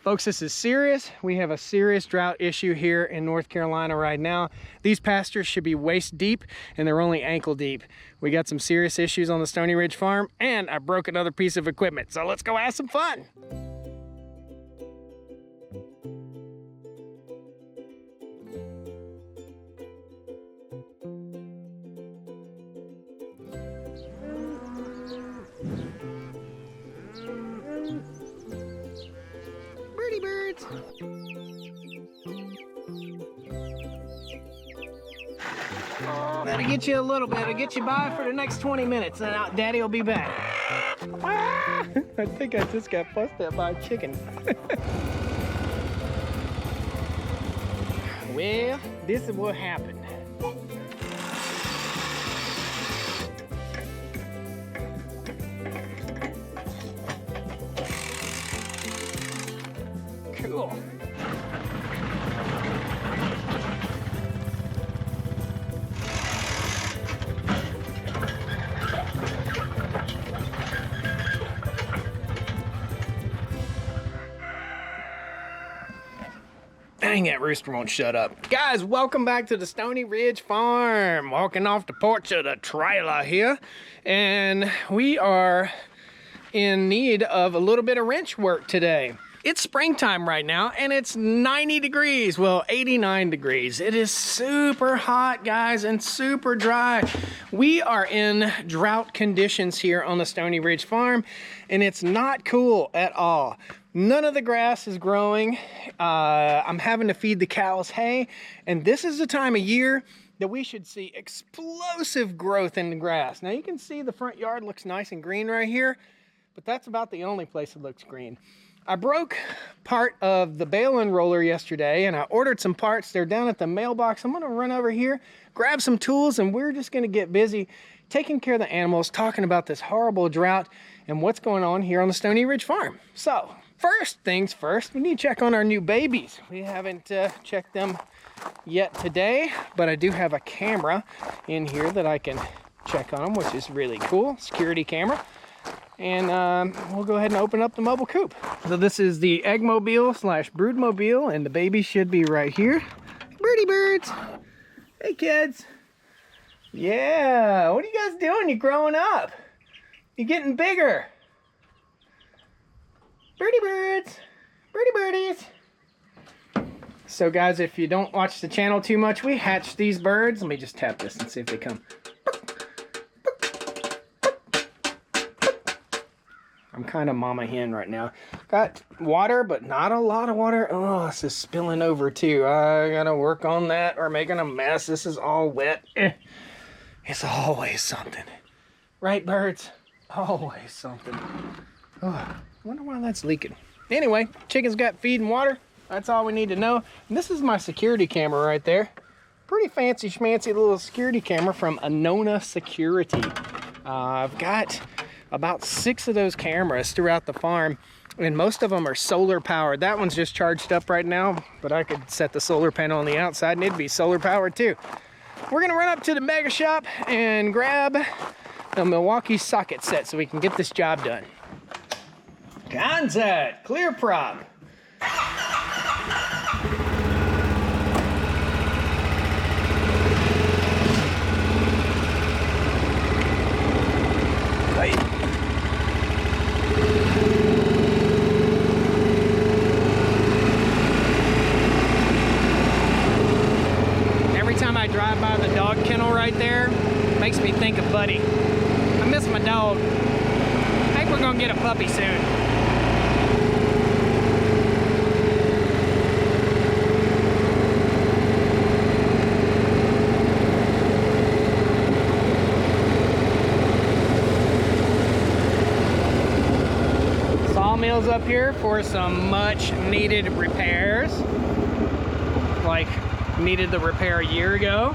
Folks, this is serious. We have a serious drought issue here in North Carolina right now. These pastures should be waist deep and they're only ankle deep. We got some serious issues on the Stoney Ridge farm and I broke another piece of equipment. So let's go have some fun. Birds. That'll get you a little bit. It'll get you by for the next 20 minutes. Then Daddy will be back. Ah! I think I just got fussed at by a chicken. Well, this is what happened. Cool. Dang, that rooster won't shut up. Guys, welcome back to the Stoney Ridge farm. Walking off the porch of the trailer here. And we are in need of a little bit of wrench work today. It's springtime right now and it's 90 degrees, well 89 degrees. It is super hot, guys, and super dry. We are in drought conditions here on the Stoney Ridge farm and it's not cool at all. None of the grass is growing. I'm having to feed the cows hay, and this is the time of year that we should see explosive growth in the grass. Now you can see the front yard looks nice and green right here, but that's about the only place it looks green. I broke part of the bale-in roller yesterday and I ordered some parts. They're down at the mailbox. I'm gonna run over here, grab some tools, and we're just gonna get busy taking care of the animals, talking about this horrible drought and what's going on here on the Stoney Ridge farm. So, first things first, we need to check on our new babies. We haven't checked them yet today, but I do have a camera in here that I can check on them, which is really cool, security camera. And we'll go ahead and open up the mobile coop. So this is the eggmobile slash broodmobile, and the baby should be right here. Birdie birds. Hey kids. Yeah, what are you guys doing? You're growing up. You're getting bigger. Birdie birds. Birdie birdies. So guys, if you don't watch the channel too much, we hatch these birds. Let me just tap this and see if they come. I'm kind of mama hen right now. Got water, but not a lot of water. Oh, this is spilling over too. I gotta work on that. We're making a mess. This is all wet. It's always something. Right, birds? Always something. Oh, I wonder why that's leaking. Anyway, chicken's got feed and water. That's all we need to know. And this is my security camera right there. Pretty fancy schmancy little security camera from Anona Security. I've got about 6 of those cameras throughout the farm, and most of them are solar powered. That one's just charged up right now, but I could set the solar panel on the outside and it'd be solar powered too. We're gonna run up to the mega shop and grab a Milwaukee socket set so we can get this job done. Contact, clear prop. Every time I drive by the dog kennel right there, makes me think of Buddy. I miss my dog. I think we're gonna get a puppy soon. Sawmills up here for some much needed repairs. Like, needed the repair a year ago.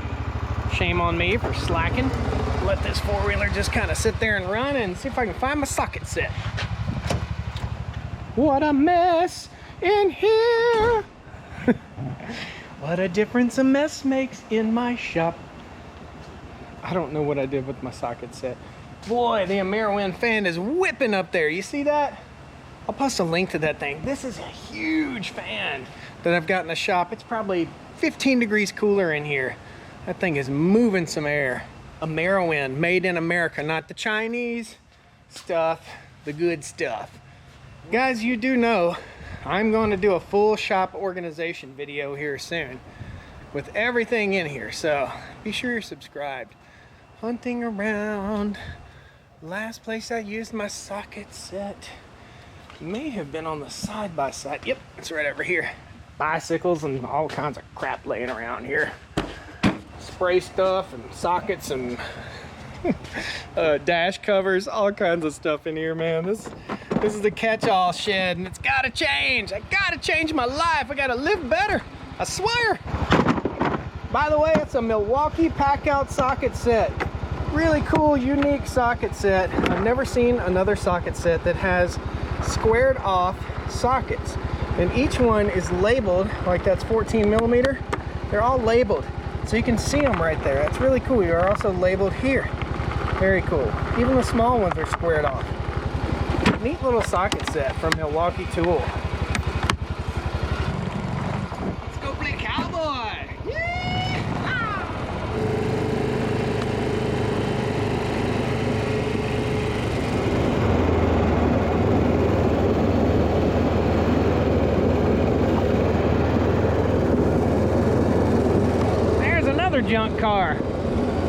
Shame on me for slacking. Let this four-wheeler just kind of sit there and run and see if I can find my socket set. What a mess in here. What a difference a mess makes in my shop. I don't know what I did with my socket set. Boy, the Ameriwind fan is whipping up there. You see that? I'll post a link to that thing. This is a huge fan that I've got in the shop. It's probably 15 degrees cooler in here. That thing is moving some air. Ameriwind, made in America, not the Chinese stuff, the good stuff. Guys, you do know I'm going to do a full shop organization video here soon with everything in here, so be sure you're subscribed. Hunting around. Last place I used my socket set may have been on the side-by-side. Yep, it's right over here. Bicycles and all kinds of crap laying around here. Spray stuff and sockets and dash covers, all kinds of stuff in here, man. This is the catch-all shed, and it's gotta change. I gotta change my life. I gotta live better, I swear. By the way, it's a Milwaukee pack-out socket set. Really cool, unique socket set. I've never seen another socket set that has squared off sockets, and each one is labeled. Like that's 14 millimeter. They're all labeled, so you can see them right there. That's really cool. You're also labeled here. Very cool. Even the small ones are squared off. Neat little socket set from Milwaukee Tool. Let's go play cowboy. There's another junk car.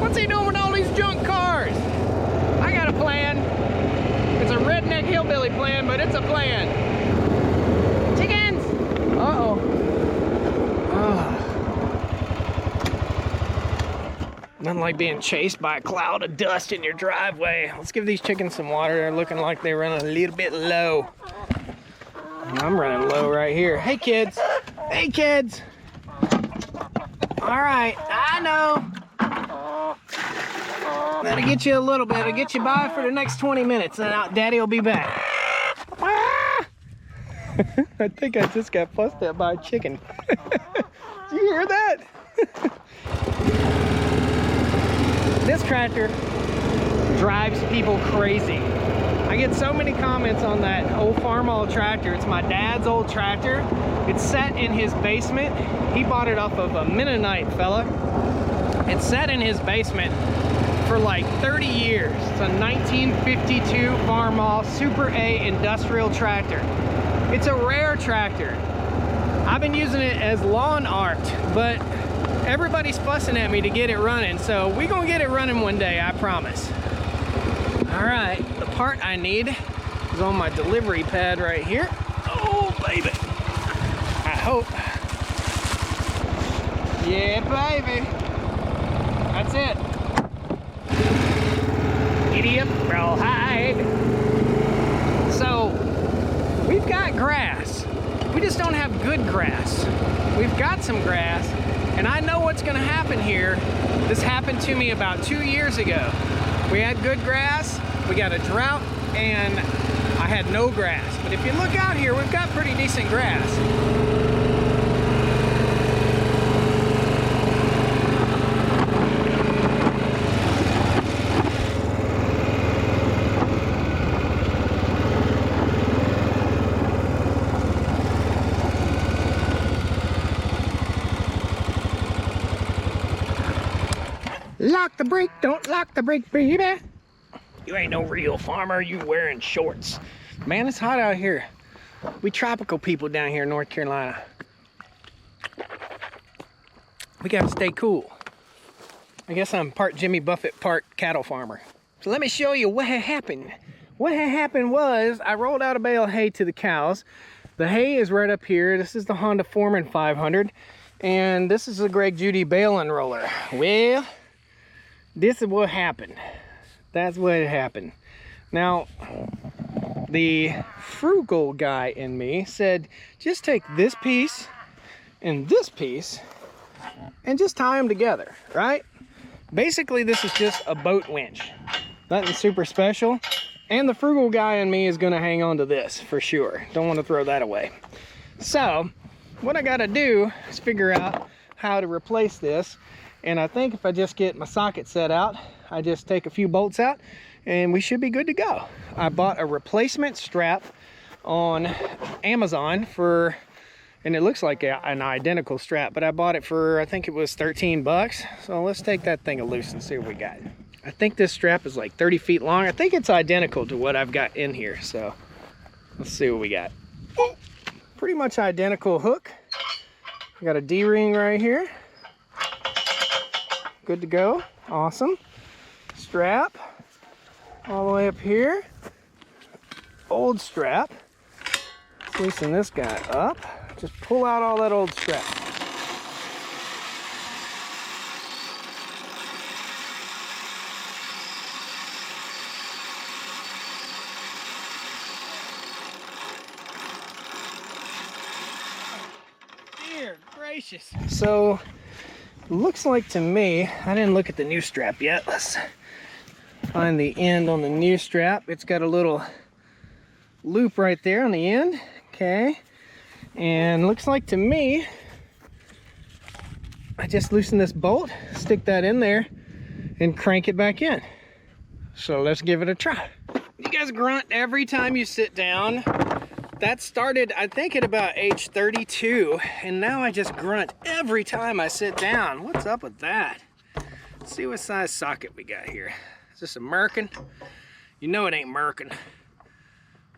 What's he doing with all these junk cars? I got a plan. It's a redneck hillbilly plan, but it's a plan. Chickens! Uh-oh. Nothing like being chased by a cloud of dust in your driveway. Let's give these chickens some water. They're looking like they're running a little bit low. I'm running low right here. Hey, kids. Hey, kids. All right, I know. That'll get you a little bit. It'll get you by for the next 20 minutes. Then Daddy will be back. I think I just got fussed at by a chicken. Did you hear that? This tractor drives people crazy. I get so many comments on that old Farmall tractor. It's my dad's old tractor. It's set in his basement. He bought it off of a Mennonite fella. It's set in his basement for like 30 years. It's a 1952 Farmall Super A industrial tractor. It's a rare tractor. I've been using it as lawn art, but everybody's fussing at me to get it running, so we're gonna get it running one day, I promise. All right, the part I need is on my delivery pad right here. Oh, baby. I hope. Yeah, baby. That's it. Idiot, rawhide. So, we've got grass. We just don't have good grass. We've got some grass, and I know what's gonna happen here. This happened to me about 2 years ago. We had good grass, we got a drought, and I had no grass. But if you look out here, we've got pretty decent grass. Lock the brake, don't lock the brake, baby. You ain't no real farmer, you wearing shorts. Man, it's hot out here. We tropical people down here in North Carolina. We gotta stay cool. I guess I'm part Jimmy Buffett, part cattle farmer. So let me show you what had happened. What had happened was I rolled out a bale of hay to the cows. The hay is right up here. This is the Honda Foreman 500. And this is the Greg Judy baling roller. Well, this is what happened. That's what happened. Now, the frugal guy in me said, just take this piece and this piece and just tie them together, right? Basically, this is just a boat winch. Nothing super special. And the frugal guy in me is gonna hang on to this for sure. Don't want to throw that away. So, what I gotta do is figure out how to replace this. And I think if I just get my socket set out, I just take a few bolts out and we should be good to go. I bought a replacement strap on Amazon for, and it looks like an identical strap, but I bought it for, I think it was 13 bucks. So let's take that thing loose and see what we got. I think this strap is like 30 feet long. I think it's identical to what I've got in here. So let's see what we got. Oh, pretty much identical hook. I got a D-ring right here. Good to go. Awesome. Strap all the way up here. Old strap. Let's loosen this guy up. Just pull out all that old strap. Dear gracious. So, looks like to me, I didn't look at the new strap yet. Let's find the end on the new strap. It's got a little loop right there on the end. Okay. And looks like to me, I just loosen this bolt, stick that in there, and crank it back in. So let's give it a try. You guys grunt every time you sit down. That started, I think, at about age 32, and now I just grunt every time I sit down. What's up with that? Let's see what size socket we got here. Is this American? You know it ain't American.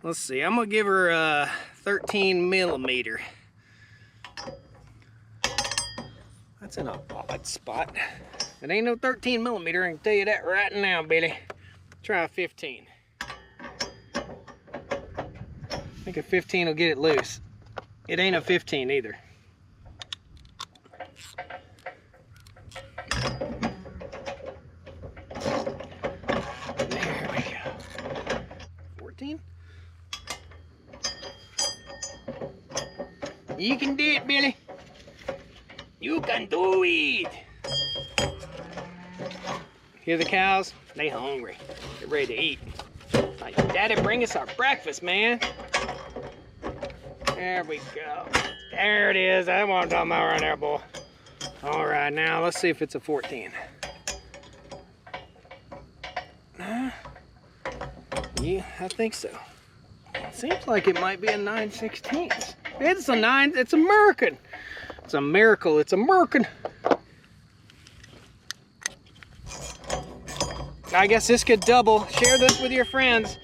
Let's see, I'm gonna give her a 13 millimeter. That's in an odd spot. It ain't no 13 millimeter, I can tell you that right now, Billy. Try a 15. I think a 15 will get it loose. It ain't a 15 either. There we go. 14? You can do it, Billy. You can do it. Hear the cows? They hungry. They're ready to eat. Like, Daddy, bring us our breakfast, man. There we go. There it is. That's what I'm talking about right there, boy. All right, now let's see if it's a 14. Yeah, I think so. Seems like it might be a 9/16. It's a 9. It's American. It's a miracle. It's American. I guess this could double. Share this with your friends.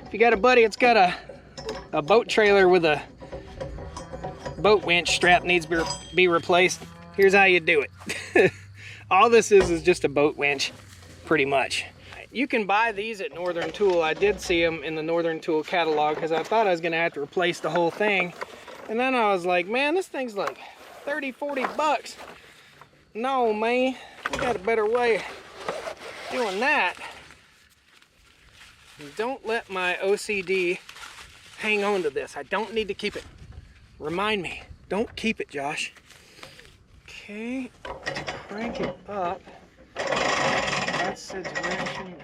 If you got a buddy that's got a boat trailer with a boat winch strap needs to be replaced, here's how you do it. All this is just a boat winch, pretty much. You can buy these at Northern Tool. I did see them in the Northern Tool catalog because I thought I was going to have to replace the whole thing. And then I was like, man, this thing's like 30, 40 bucks. No, man, we got a better way of doing that. Don't let my OCD hang on to this. I don't need to keep it. Remind me. Don't keep it, Josh. Okay, crank it up. That's the direction.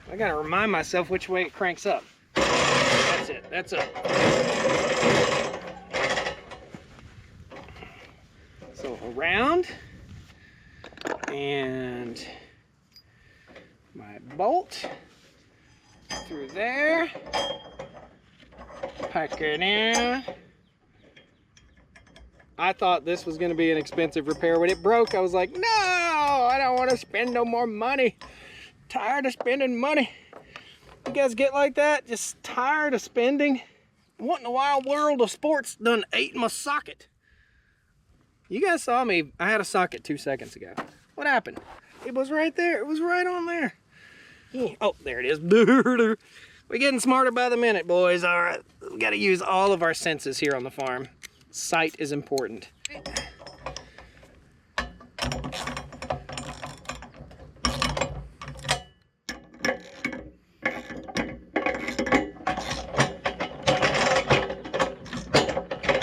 I gotta remind myself which way it cranks up. That's it. That's up. So around, and my bolt through there. Pack it in. I thought this was going to be an expensive repair. When it broke, I was like, no, I don't want to spend no more money. Tired of spending money. You guys get like that? Just tired of spending? What in the wild world of sports done ate my socket? You guys saw me. I had a socket 2 seconds ago. What happened? It was right there. It was right on there. Oh, there it is. We're getting smarter by the minute, boys. All right. We got to use all of our senses here on the farm. Sight is important.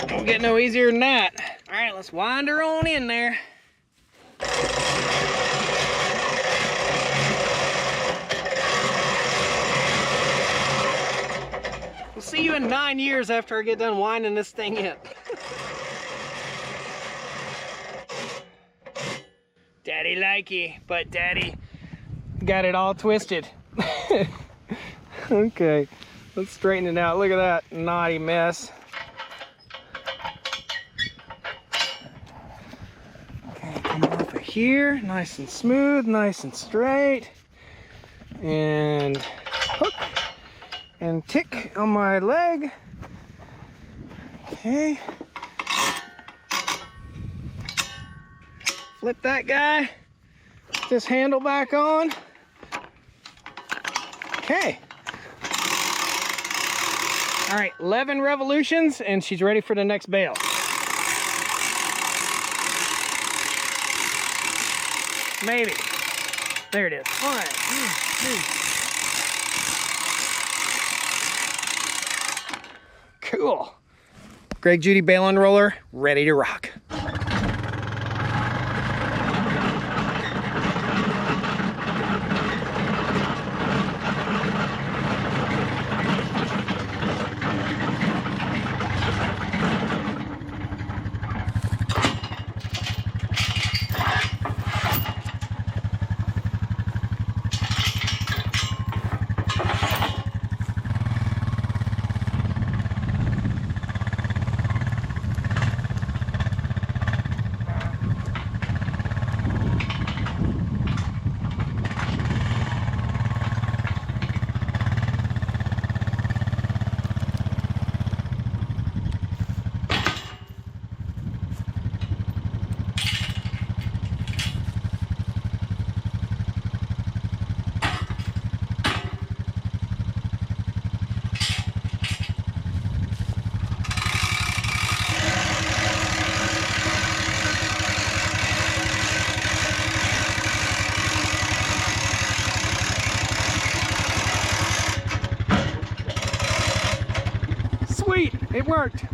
Don't get no easier than that. All right, let's wind her on in there. We'll see you in 9 years after I get done winding this thing in. Daddy like you, but Daddy got it all twisted. Okay, let's straighten it out. Look at that knotty mess. Okay, come off of here, nice and smooth, nice and straight. And hook and tick on my leg. Okay. Flip that guy. Put this handle back on. Okay. All right, 11 revolutions and she's ready for the next bale. Maybe. There it is. 1, 2, 3. Cool. Greg Judy bale unroller, ready to rock. Sweet, it worked.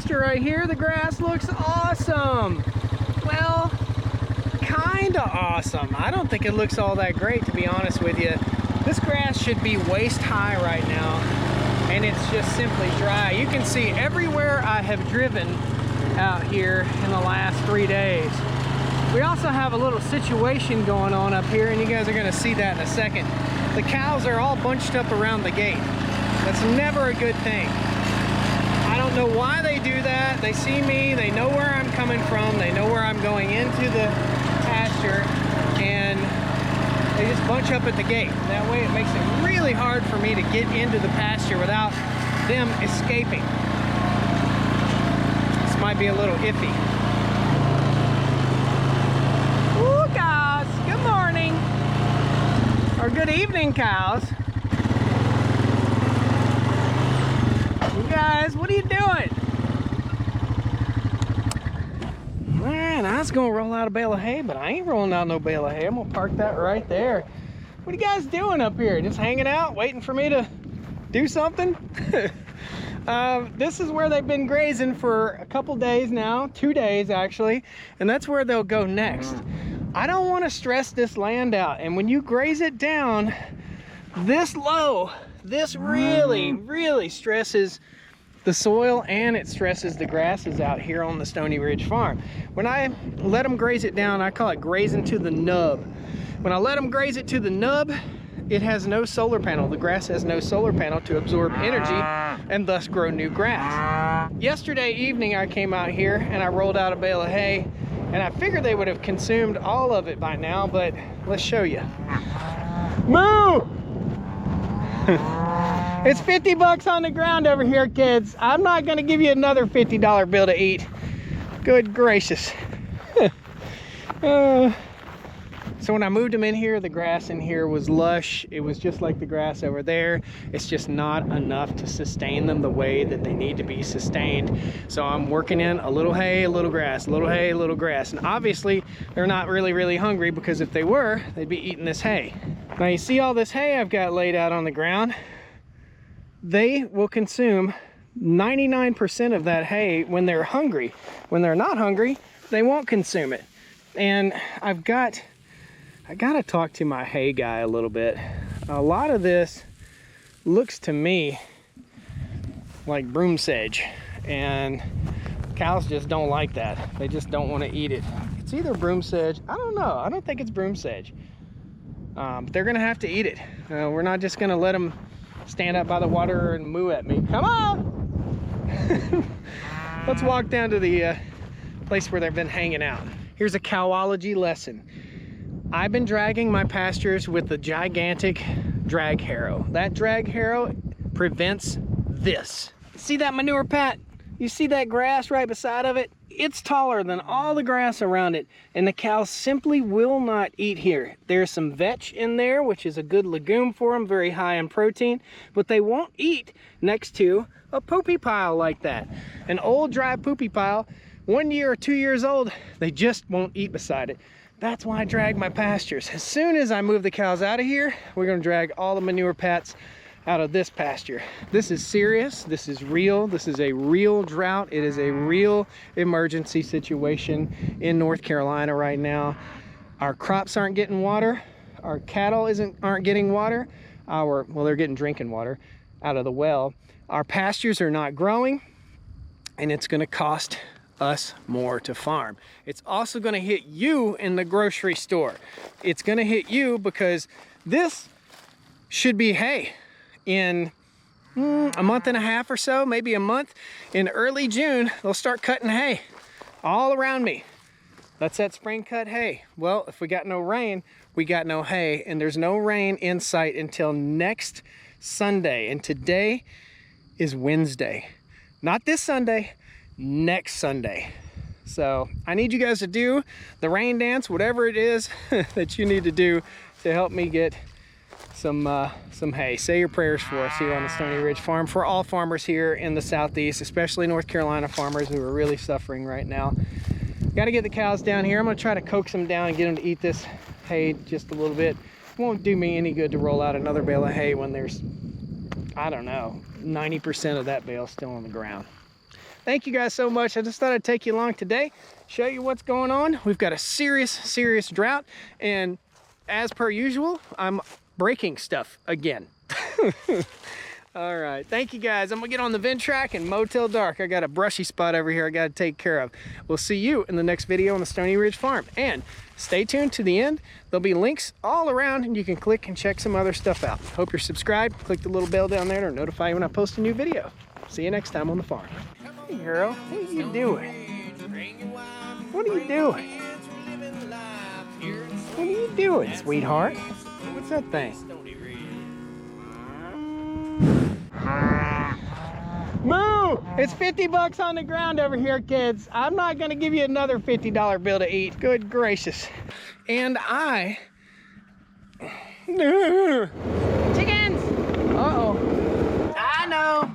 Right here, the grass looks awesome. Well, kinda awesome. I don't think it looks all that great, to be honest with you. This grass should be waist high right now, and it's just simply dry. You can see everywhere I have driven out here in the last 3 days. We also have a little situation going on up here, and you guys are gonna see that in a second. The cows are all bunched up around the gate. That's never a good thing. I don't know why they do that. They see me, they know where I'm coming from, they know where I'm going into the pasture, and they just bunch up at the gate. That way it makes it really hard for me to get into the pasture without them escaping. This might be a little iffy. Ooh, cows, good morning. Or good evening, cows. Guys, what are you doing? Man, I was gonna roll out a bale of hay, but I ain't rolling out no bale of hay. I'm gonna park that right there. What are you guys doing up here? Just hanging out, waiting for me to do something? This is where they've been grazing for a couple days now, 2 days actually, and that's where they'll go next. I don't want to stress this land out, and when you graze it down this low, this really stresses the soil, and it stresses the grasses out here on the Stoney Ridge farm. When I let them graze it down, I call it grazing to the nub. When I let them graze it to the nub, it has no solar panel. The grass has no solar panel to absorb energy and thus grow new grass. Yesterday evening I came out here and I rolled out a bale of hay, and I figured they would have consumed all of it by now, but let's show you. Moo! It's 50 bucks on the ground over here, kids. I'm not gonna give you another $50 bill to eat. Good gracious. So when I moved them in here, the grass in here was lush. It was just like the grass over there. It's just not enough to sustain them the way that they need to be sustained. So I'm working in a little hay, a little grass, a little hay, a little grass. And obviously they're not really hungry, because if they were, they'd be eating this hay. Now you see all this hay I've got laid out on the ground. they will consume 99% of that hay when they're hungry. When they're not hungry, they won't consume it. And I gotta talk to my hay guy a little bit. A lot of this looks to me like broom sedge, and cows just don't like that. They just don't want to eat it. It's either broom sedge. I don't know. I don't think it's broom sedge. But they're gonna have to eat it. We're not just gonna let them stand up by the water and moo at me. Come on! Let's walk down to the place where they've been hanging out. Here's a cowology lesson. I've been dragging my pastures with the gigantic drag harrow. That drag harrow prevents this. See that manure pat? You see that grass right beside of it? It's taller than all the grass around it, and the cows simply will not eat here. There's some vetch in there, which is a good legume for them, very high in protein, but they won't eat next to a poopy pile like that. An old dry poopy pile, 1 year or 2 years old, they just won't eat beside it. That's why I drag my pastures. As soon as I move the cows out of here, we're gonna drag all the manure pats out of this pasture. This is serious, this is real, this is a real drought. It is a real emergency situation in North Carolina right now. Our crops aren't getting water, our cattle aren't getting water, well, they're getting drinking water out of the well. Our pastures are not growing, and it's gonna cost us more to farm. It's also gonna hit you in the grocery store. It's gonna hit you because this should be hay. In a month and a half or so, maybe a month, in early June, they'll start cutting hay all around me. That's that spring cut hay. Well, if we got no rain, we got no hay, and there's no rain in sight until next Sunday. And today is Wednesday. Not this Sunday, next Sunday. So I need you guys to do the rain dance, whatever it is that you need to do to help me get some hay. Say your prayers for us here on the Stoney Ridge Farm, for all farmers here in the Southeast, especially North Carolina farmers who are really suffering right now. Got to get the cows down here. I'm going to try to coax them down and get them to eat this hay just a little bit. It won't do me any good to roll out another bale of hay when there's, I don't know, 90% of that bale still on the ground. Thank you guys so much. I just thought I'd take you along today, show you what's going on. We've got a serious drought, and as per usual, I'm breaking stuff again. All right, thank you guys. I'm gonna get on the Ventrac and mow till dark. I got a brushy spot over here I gotta take care of. We'll see you in the next video on the Stoney Ridge Farm, and stay tuned to the end. There'll be links all around, and you can click and check some other stuff out. Hope you're subscribed. Click the little bell down there to notify you when I post a new video. See you next time on the farm. Hey girl, what are you doing? What are you doing? What are you doing, sweetheart? What's that thing? Moo! It's 50 bucks on the ground over here, kids. I'm not gonna give you another $50 bill to eat. Good gracious. And chickens! Uh-oh. I know.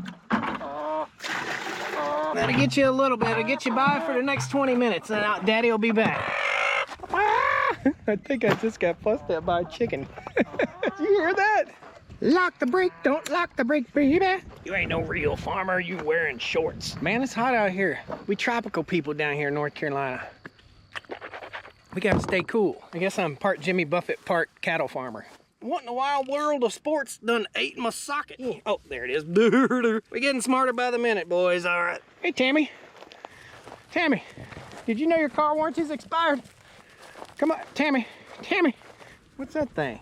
That'll get you a little bit. It'll get you by for the next 20 minutes. Then Daddy will be back. I think I just got fussed at by a chicken. Did you hear that? Lock the brake, don't lock the brake, baby. You ain't no real farmer, you wearing shorts. Man, it's hot out here. We tropical people down here in North Carolina. We gotta stay cool. I guess I'm part Jimmy Buffett, part cattle farmer. What in the wild world of sports done ate my socket? Oh, there it is. We're getting smarter by the minute, boys, all right. Hey, Tammy. Tammy, did you know your car warranty's expired? Come on, Tammy. Tammy, what's that thing?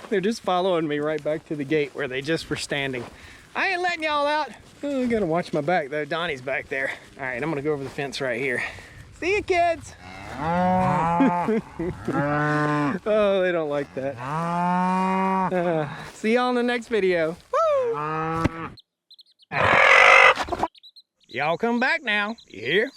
They're just following me right back to the gate where they just were standing. I ain't letting y'all out. Oh, I gotta watch my back though. Donnie's back there. All right, I'm gonna go over the fence right here. See you, kids. Oh, they don't like that. See y'all in the next video. Woo! Y'all come back now. You hear?